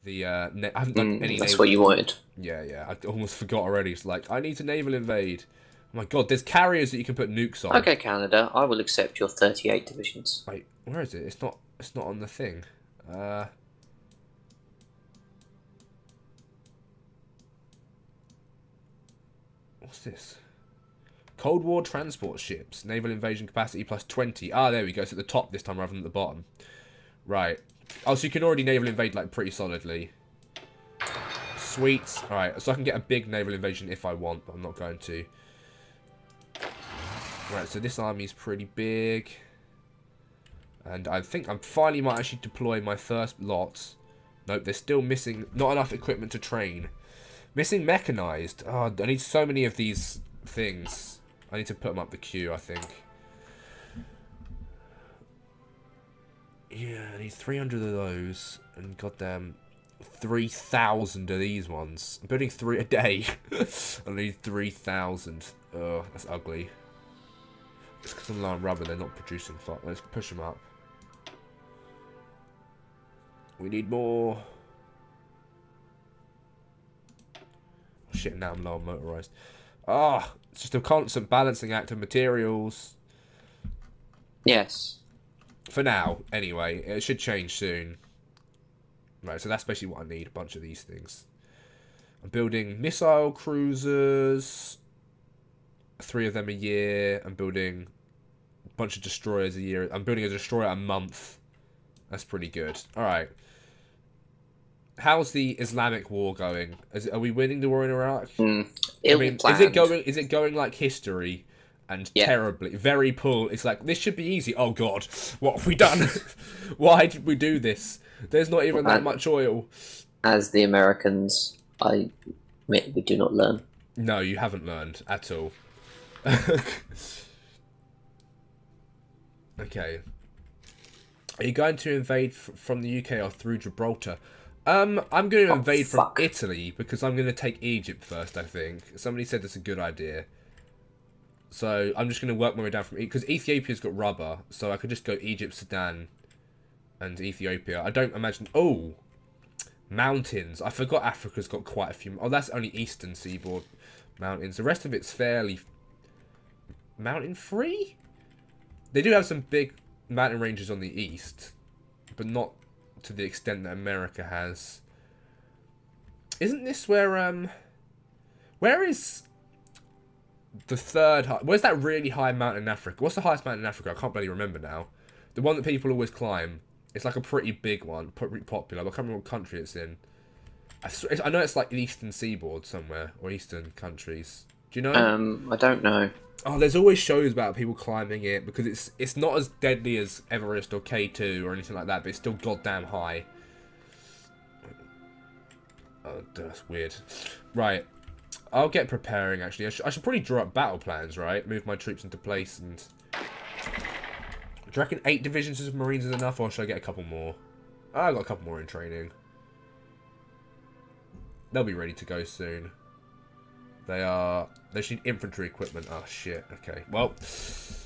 The I haven't done any. That's what you wanted. Yeah. I almost forgot already. It's like I need to naval invade. Oh my god, there's carriers that you can put nukes on. Okay, Canada, I will accept your 38 divisions. Wait, where is it? It's not. It's not on the thing. What's this? Cold War transport ships. Naval invasion capacity plus 20. Ah, there we go. It's at the top this time rather than at the bottom. Right. Oh, so you can already naval invade, like, pretty solidly. Sweet. Alright, so I can get a big naval invasion if I want, but I'm not going to. Right, so this army's pretty big. And I think I finally might actually deploy my first lot. Nope, they're still missing... Not enough equipment to train. Missing mechanized. Oh, I need so many of these things. I need to put them up the queue, I think. Yeah, I need 300 of those. And goddamn 3,000 of these ones. I'm building 3 a day. I need 3,000. Oh, that's ugly. It's because I'm low on rubber, they're not producing fuck. Let's push them up. We need more. Oh, shit, now I'm low on motorized. Ah, it's just a constant balancing act of materials. Yes. For now, anyway. It should change soon. Right, so that's basically what I need. A bunch of these things. I'm building missile cruisers. 3 of them a year. I'm building a bunch of destroyers a year. I'm building a destroyer a month. That's pretty good. Alright. How's the Islamic war going? Are we winning the war in Iraq? Is it going like history and terribly, very poor? It's like, this should be easy. Oh god, what have we done? Why did we do this? There's not even that much oil. As the Americans, I admit we do not learn. No, you haven't learned at all. Okay. Are you going to invade from the UK or through Gibraltar? I'm going to invade from Italy because I'm going to take Egypt first, I think. Somebody said that's a good idea. So I'm just going to work my way down from... Because Ethiopia's got rubber, so I could just go Egypt, Sudan, and Ethiopia. I don't imagine... Oh! Mountains. I forgot Africa's got quite a few... Oh, that's only eastern seaboard mountains. The rest of it's fairly... mountain-free? They do have some big mountain ranges on the east, but not to the extent that America has. Isn't this where where is the third high... Where's that really high mountain in Africa? What's the highest mountain in Africa? I can't bloody remember now. The one that people always climb. It's like a pretty big one, pretty popular. But I can't remember what country it's in. I know it's like the eastern seaboard somewhere, or eastern countries. Do you know? I don't know. Oh, there's always shows about people climbing it because it's not as deadly as Everest or K2 or anything like that, but it's still goddamn high. Oh, that's weird. Right. I'll get preparing, actually. I should probably draw up battle plans, right? Move my troops into place and... Do you reckon 8 divisions of Marines is enough, or should I get a couple more? Oh, I got a couple more in training. They'll be ready to go soon. They should infantry equipment. Oh, shit. Okay. Well...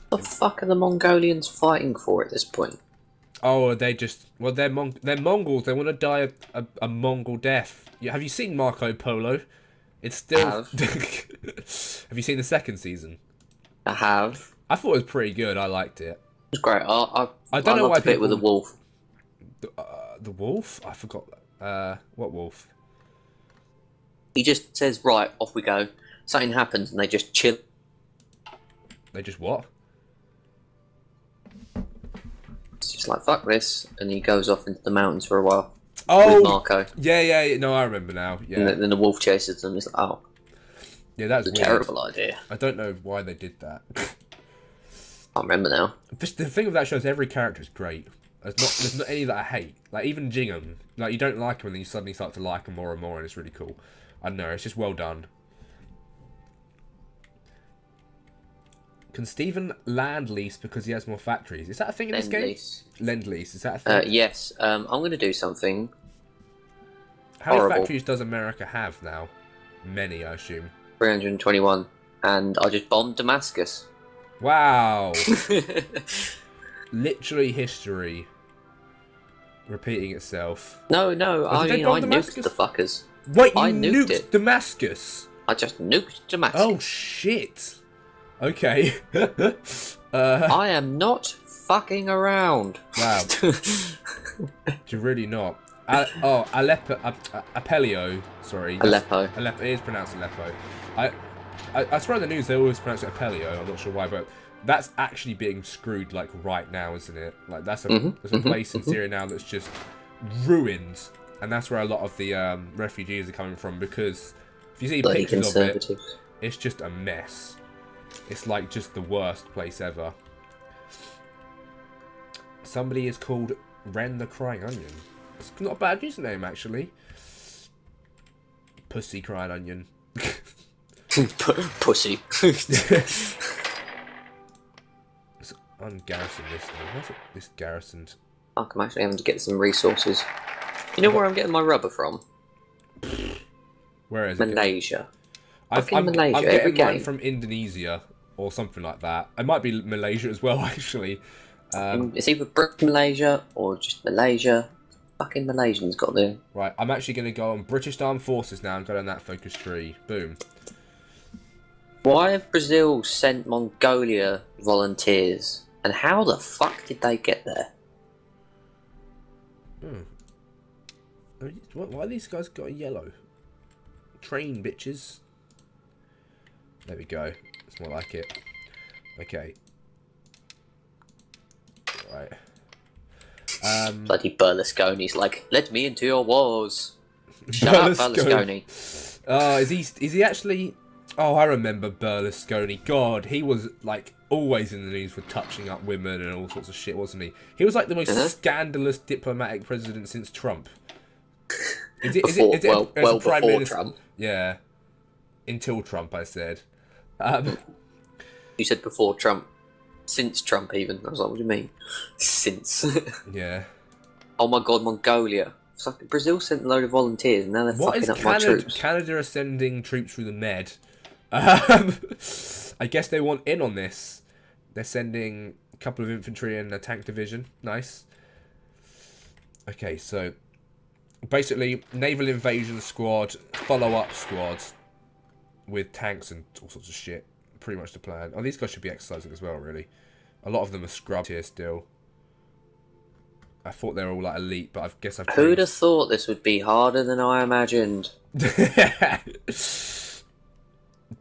What the fuck are the Mongolians fighting for at this point? Oh, they just... Well, they're Mongols. They want to die a Mongol death. Have you seen Marco Polo? It's still... Have I have. I thought it was pretty good. I liked it. It's great. I don't know why people... bit with the wolf. The wolf? I forgot. What wolf? He just says, right, off we go. Something happens and they just chill. They just what? It's just like, fuck this. And he goes off into the mountains for a while. Oh! With Marco. Yeah. No, I remember now. Yeah. And then the wolf chases them. It's like, oh. Yeah, that's a terrible idea. I don't know why they did that. I remember now. The thing with that show is every character is great. There's not any that I hate. Like, even Jingham. Like, you don't like him and then you suddenly start to like him more and more and it's really cool. I don't know, it's just well done. Can Stephen land lease because he has more factories? Is that a thing in this game? Lend lease. Is that a thing? Yes. I'm going to do something. How many factories does America have now? Many, I assume. 321. And I just bombed Damascus. Wow. Literally history. repeating itself. No, Oh, I did they mean, bomb I nuked Damascus? the fuckers. Wait, you I nuked nuked it. Damascus? I just nuked Damascus. Oh, shit. Okay. I am not fucking around. Wow. You're really not. Aleppo, Apelio, sorry. Aleppo. Aleppo, it is pronounced Aleppo. I swear on the news they always pronounce it Apelio, I'm not sure why, but that's actually being screwed, like, right now, isn't it? Like, there's a place in Syria now that's just ruined, and that's where a lot of the refugees are coming from, because if you see Bloody pictures of it, it's just a mess. It's, like, just the worst place ever. Somebody is called Ren the Crying Onion. It's not a bad username, actually. Pussy Crying Onion. Pussy. Let's ungarrison this thing. Where's it? This garrisoned? I'm actually having to get some resources. You know where I'm getting my rubber from? Where is it? Malaysia. I'm Malaysia every getting mine game. from Indonesia or something like that. It might be Malaysia as well, actually. It's either Malaysia or just Malaysia. Fucking Malaysians got there. Right, I'm actually going to go on British Armed Forces now and go on that focus tree. Boom. Why have Brazil sent Mongolia volunteers? And how the fuck did they get there? Why these guys got a yellow? Train, bitches. There we go. It's more like it. Okay. Right. Bloody Berlusconi's like, let me into your wars. Shut up, Berlusconi. Oh, is he actually... Oh, I remember Berlusconi. God, he was, like, always in the news for touching up women and all sorts of shit, wasn't he? He was, like, the most scandalous diplomatic president since Trump. Is it well Prime before Minister? Trump. Yeah. Until Trump, I said. You said before Trump. Since Trump, even. I was like, what do you mean? Since. Yeah. Oh my god, Mongolia. Fucking Brazil sent a load of volunteers and now they're fucking up my troops. Canada are sending troops through the Med. I guess they want in on this. They're sending a couple of infantry and a tank division. Nice. Okay, so basically naval invasion squad, follow-up squad with tanks and all sorts of shit. Pretty much the plan. Oh, these guys should be exercising as well, really. A lot of them are scrubbed here still. I thought they were all like elite, but I guess I've changed. Who'd have thought this would be harder than I imagined?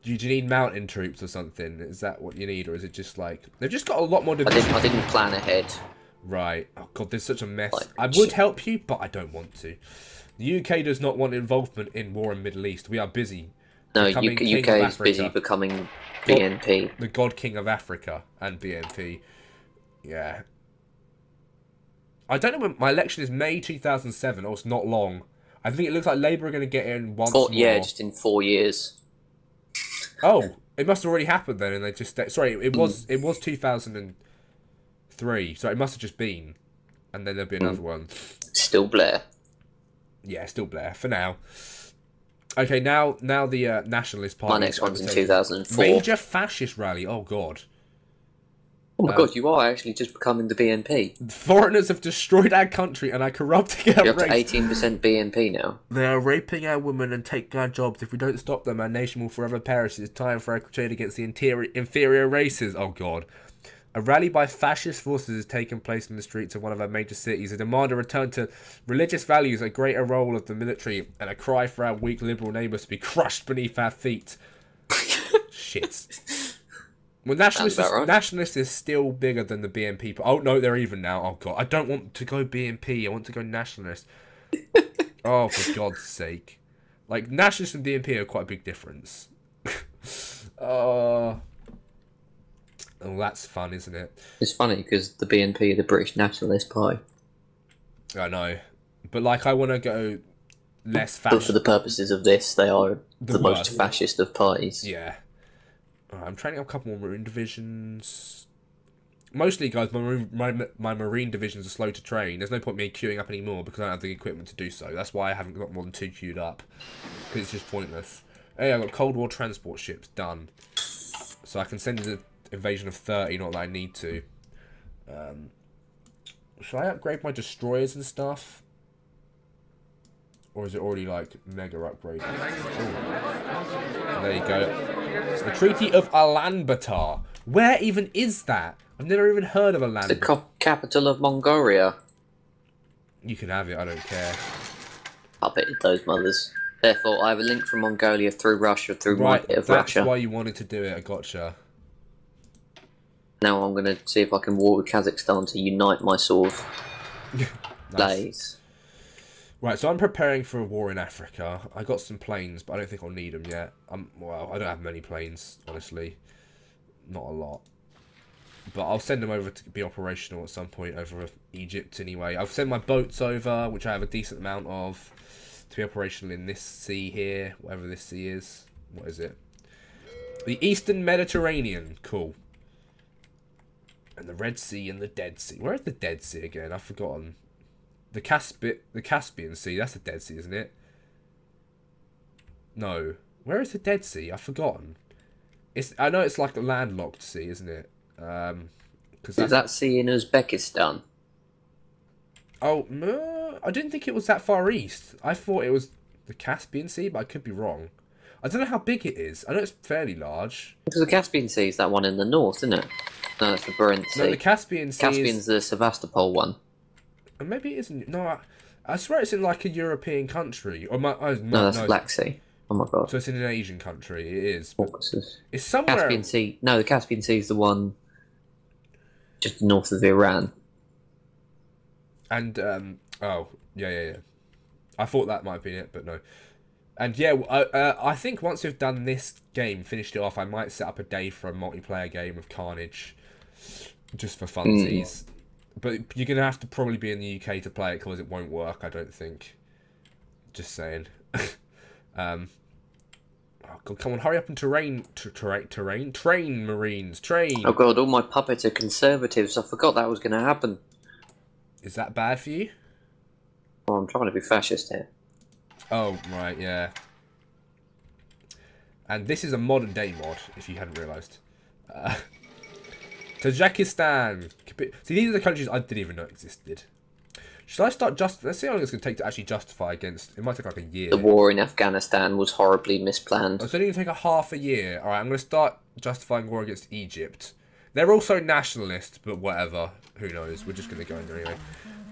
Do you need mountain troops or something? Is that what you need, or is it just like they've just got a lot more divisions? I didn't plan ahead. Right. Oh god, there's such a mess. Like, I would help you, but I don't want to. The UK does not want involvement in war in Middle East. We are busy. No, UK is busy becoming BNP. The God King of Africa and BNP. Yeah. I don't know when my election is May 2007, or it's not long. I think it looks like Labour are going to get in once more. Yeah, just in 4 years. Oh, it must have already happened then, and they just... Sorry, it was 2003, so it must have just been. And then there'll be another one. Still Blair. Yeah, still Blair, for now. Okay, now the Nationalist Party... My next one's in 2004. Major fascist rally, oh god. Oh my god, you are actually just becoming the BNP. Foreigners have destroyed our country and are corrupting our You're up to race. 18% BNP now. They are raping our women and taking our jobs. If we don't stop them, our nation will forever perish. It's time for our crusade against the inferior races. Oh god. A rally by fascist forces is taking place in the streets of one of our major cities. A demand a return to religious values, a greater role of the military, and a cry for our weak liberal neighbours to be crushed beneath our feet. Shit. Well, nationalist is still bigger than the BNP. Oh, no, they're even now. Oh, God. I don't want to go BNP. I want to go nationalist. Oh, for God's sake. Like, nationalist and BNP are quite a big difference. Oh, that's fun, isn't it? It's funny because the BNP are the British Nationalist Party. I know. But, like, I want to go less fascist. But for the purposes of this, they are the most fascist of parties. Yeah. I'm training up a couple more Marine divisions. Mostly, guys, my Marine divisions are slow to train. There's no point me queuing up anymore because I don't have the equipment to do so. That's why I haven't got more than 2 queued up. Because it's just pointless. Hey, I've got Cold War transport ships done. So I can send an invasion of 30, not that I need to. Should I upgrade my destroyers and stuff? Or is it already, like, mega upgraded? There you go. The Treaty of Ulaanbaatar. Where even is that? I've never even heard of Ulaanbaatar. The capital of Mongolia. You can have it, I don't care. Puppeted those mothers. Therefore, I have a link from Mongolia through Russia, through my bit of that's Russia. why you wanted to do it, I gotcha. Now I'm going to see if I can war with Kazakhstan to unite my sort of blaze. Right, so I'm preparing for a war in Africa. I got some planes, but I don't think I'll need them yet. Well, I don't have many planes, honestly. Not a lot. But I'll send them over to be operational at some point over Egypt anyway. I'll send my boats over, which I have a decent amount of, to be operational in this sea here, whatever this sea is. What is it? The Eastern Mediterranean. Cool. And the Red Sea and the Dead Sea. Where is the Dead Sea again? I've forgotten. The Caspian Sea. That's the Dead Sea, isn't it? No. Where is the Dead Sea? I've forgotten. I know it's like a landlocked sea, isn't it? Is that sea in Uzbekistan? Oh, no. I didn't think it was that far east. I thought it was the Caspian Sea, but I could be wrong. I don't know how big it is. I know it's fairly large. Because the Caspian Sea is that one in the north, isn't it? No, that's the Barents Sea. No, the Caspian Sea Caspian's the Sevastopol one. Maybe it isn't. No, I swear it's in like a European country. Or no, that's the Black Sea. Oh my god. So it's in an Asian country. It is. Caucasus. It's somewhere. Caspian Sea. No, the Caspian Sea is the one just north of Iran. And oh yeah. I thought that might be it, but no. And yeah, I think once we've done this game, finished it off, I might set up a day for a multiplayer game of Carnage, just for funsies. But you're going to have to probably be in the UK to play it, because it won't work, I don't think. Just saying. Oh God, come on, hurry up and train, Marines, train! Oh god, all my puppets are conservatives, I forgot that was going to happen. Is that bad for you? Oh, I'm trying to be fascist here. Oh, right, yeah. And this is a modern day mod, if you hadn't realised. Tajikistan. See, these are the countries I didn't even know existed. Should I start let's see how long it's going to take to actually justify against. It might take like a year. The war in Afghanistan was horribly misplanned. Oh, it's only going to take a half a year. Alright, I'm going to start justifying war against Egypt. They're also nationalist, but whatever. Who knows? We're just going to go in there anyway.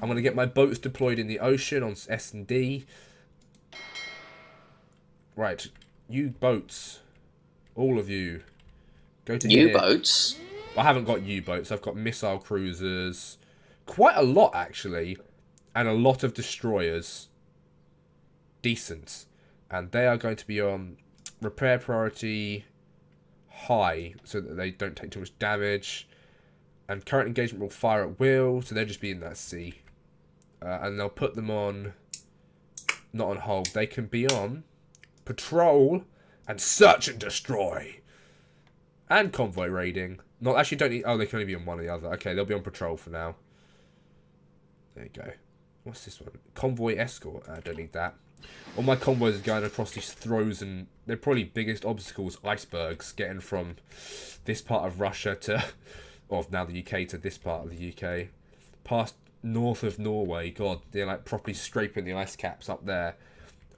I'm going to get my boats deployed in the ocean on S&D. Right. You boats. All of you. Go to here. U-boats? I haven't got U-boats. I've got missile cruisers. Quite a lot, actually. And a lot of destroyers. Decent. And they are going to be on repair priority high, so that they don't take too much damage. And current engagement will fire at will, so they'll just be in that sea. And they'll put them on... Not on hold. They can be on patrol and search and destroy. And convoy raiding. Not actually don't need. Oh, they can only be on one or the other. Okay, they'll be on patrol for now. There you go. What's this one? Convoy escort. I don't need that. All my convoys are going across these throws, and they're probably biggest obstacles, icebergs, getting from this part of Russia to, or now the UK to this part of the UK, past north of Norway. God, they're like properly scraping the ice caps up there,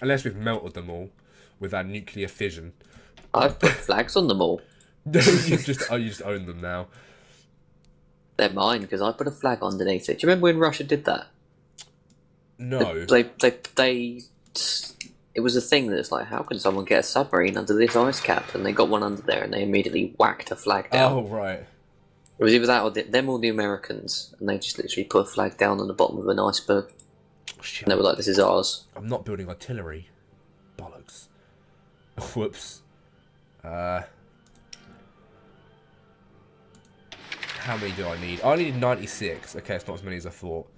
unless we've melted them all with our nuclear fission. I've put flags on them all. you just own them now. They're mine because I put a flag underneath it. Do you remember when Russia did that? No. It was a thing that's like, how can someone get a submarine under this ice cap? And they got one under there, and they immediately whacked a flag down. Oh right. It was either that or them or the Americans, and they just literally put a flag down on the bottom of an iceberg. Shit. And they were like, "This is ours." I'm not building artillery. Bollocks. Whoops. How many do I need? I need 96. Okay, it's not as many as I thought.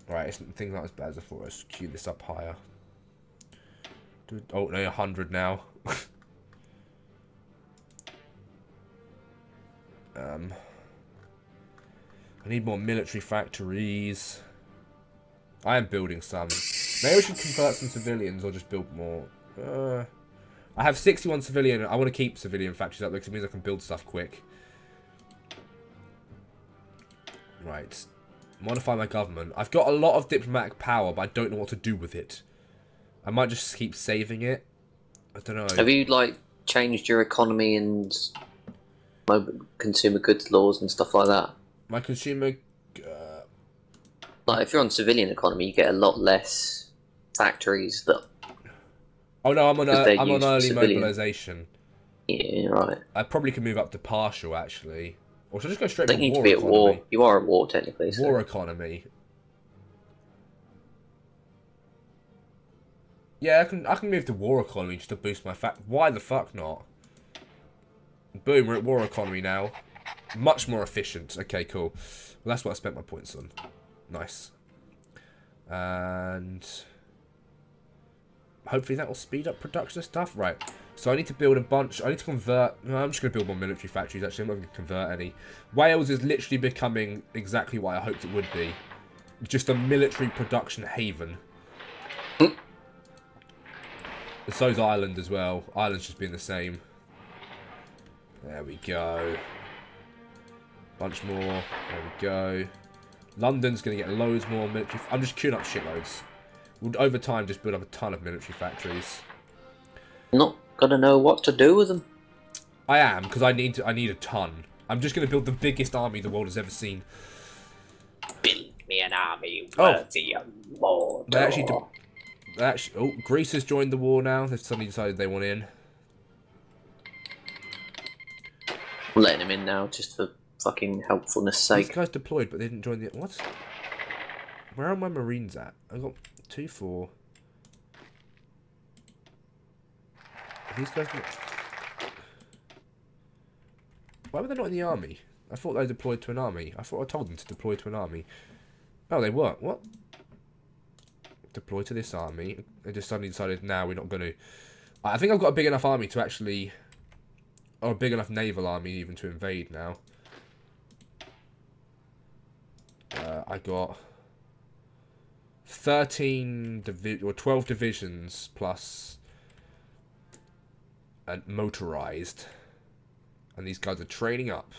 Right, it's things not as bad as I thought. Let's queue this up higher. Oh no, 100 now. I need more military factories. I am building some. Maybe we should convert some civilians or just build more. I have 61 civilian. I want to keep civilian factories up because it means I can build stuff quick. Right. Modify my government. I've got a lot of diplomatic power, but I don't know what to do with it. I might just keep saving it. I don't know. Have you, like, changed your economy and consumer goods laws and stuff like that? My consumer... Like, if you're on civilian economy, you get a lot less factories that... Oh no, I'm on early civilian. mobilisation. Yeah, right. I probably could move up to partial, actually. Or should I just go straight I to think you need war to be at economy? war. You are at war, technically. So. War economy. Yeah, I can move to war economy just to boost my Why the fuck not? Boom, we're at war economy now. Much more efficient. Okay, cool. Well, that's what I spent my points on. Nice. And hopefully that will speed up production of stuff. Right. So I need to build a bunch. I need to convert. No, I'm just going to build more military factories, actually. I'm not going to convert any. Wales is literally becoming exactly what I hoped it would be. Just a military production haven. And so's Ireland as well. Ireland's just being the same. There we go. Bunch more. There we go. London's going to get loads more military... I'm just queuing up shitloads. We'll, over time, just build up a ton of military factories. Not gonna know what to do with them. I am, because I need a ton. I'm just going to build the biggest army the world has ever seen. Build me an army worthy of more. They actually... oh, Greece has joined the war now. They've suddenly decided they want in. I'm letting them in now, just for fucking helpfulness sake. These guys deployed, but they didn't join the... What? Where are my Marines at? I got 2, 4. Are these guys... Why were they not in the army? I thought they deployed to an army. I thought I told them to deploy to an army. Oh, they weren't. What? Deploy to this army. They just suddenly decided, now we're not going to... I think I've got a big enough army to actually... Or a big enough naval army even to invade now. I got 12 divisions plus motorized. And these guys are training up.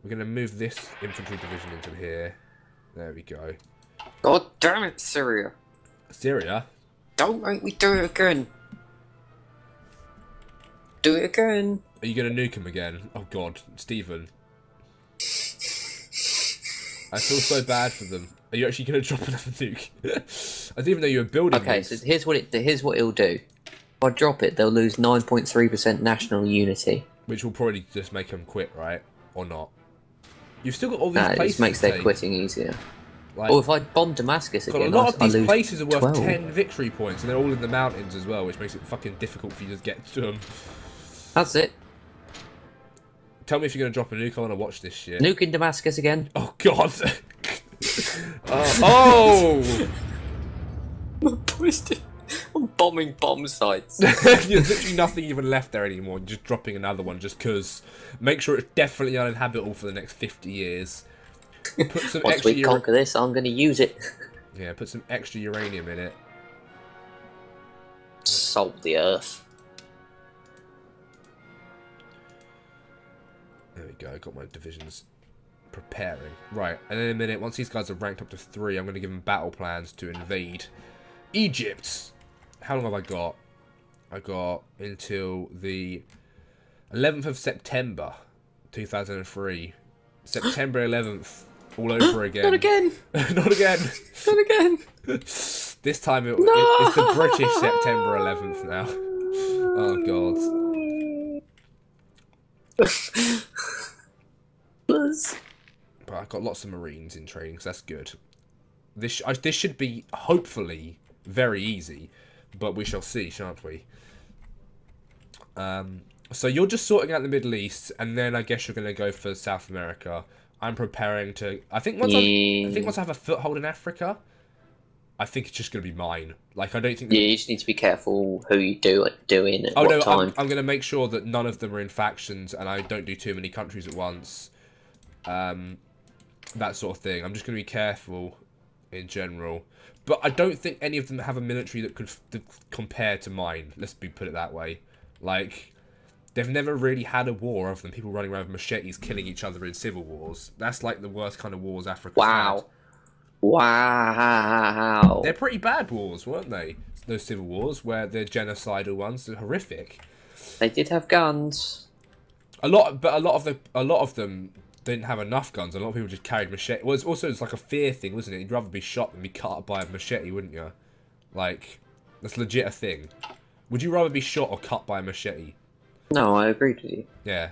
We're going to move this infantry division into here. There we go. God damn it, Syria. Syria? Don't make me do it again. Do it again. Are you going to nuke him again? Oh god, Stephen. I feel so bad for them. Are you actually going to drop another nuke? I didn't even know you were building Okay, these. so here's what it'll do. If I drop it, they'll lose 9.3% national unity. Which will probably just make them quit, right? Or not. You've still got all these It places just makes to their take. quitting easier. Like, Or if I bomb Damascus a again, lot of I these lose places are worth 12. 10 victory points, and they're all in the mountains as well, which makes it fucking difficult for you to get to them. That's it. Tell me if you're going to drop a nuke. I want to watch this shit. Nuking Damascus again. Oh, God. Oh! I'm bombing bomb sites. There's literally nothing even left there anymore. Just dropping another one just because. Make sure it's definitely uninhabitable for the next 50 years. Put some Once extra we conquer this, I'm going to use it. Yeah, put some extra uranium in it. Salt the earth. There we go. Got my divisions preparing. Right, and in a minute, once these guys are ranked up to 3, I'm going to give them battle plans to invade Egypt. How long have I got? I got until the 11th of September 2003. September 11th. All over again. Not again! Not again! Not again! This time it's the British September 11th now. Oh god. But I've got lots of Marines in training, so that's good. This should be, hopefully, very easy. But we shall see, shan't we? So you're just sorting out the Middle East, and then I guess you're going to go for South America. I'm preparing to... I think once I have a foothold in Africa, I think it's just going to be mine. Like, I don't think... Yeah, you just need to be careful who you do in at what time. I'm going to make sure that none of them are in factions, and I don't do too many countries at once. That sort of thing. I'm just going to be careful in general. But I don't think any of them have a military that could compare to mine. Let's put it that way. Like, They've never really had a war other than people running around with machetes killing each other in civil wars. That's like the worst kind of wars Africa's had. Wow. They're pretty bad wars, weren't they? Those civil wars, where they're genocidal ones, they're horrific. They did have guns. A lot of them didn't have enough guns. A lot of people just carried machete. Well, it's like a fear thing, wasn't it? You'd rather be shot than be cut up by a machete, wouldn't you? Like, that's legit a thing. Would you rather be shot or cut by a machete? No, I agree with you. Yeah,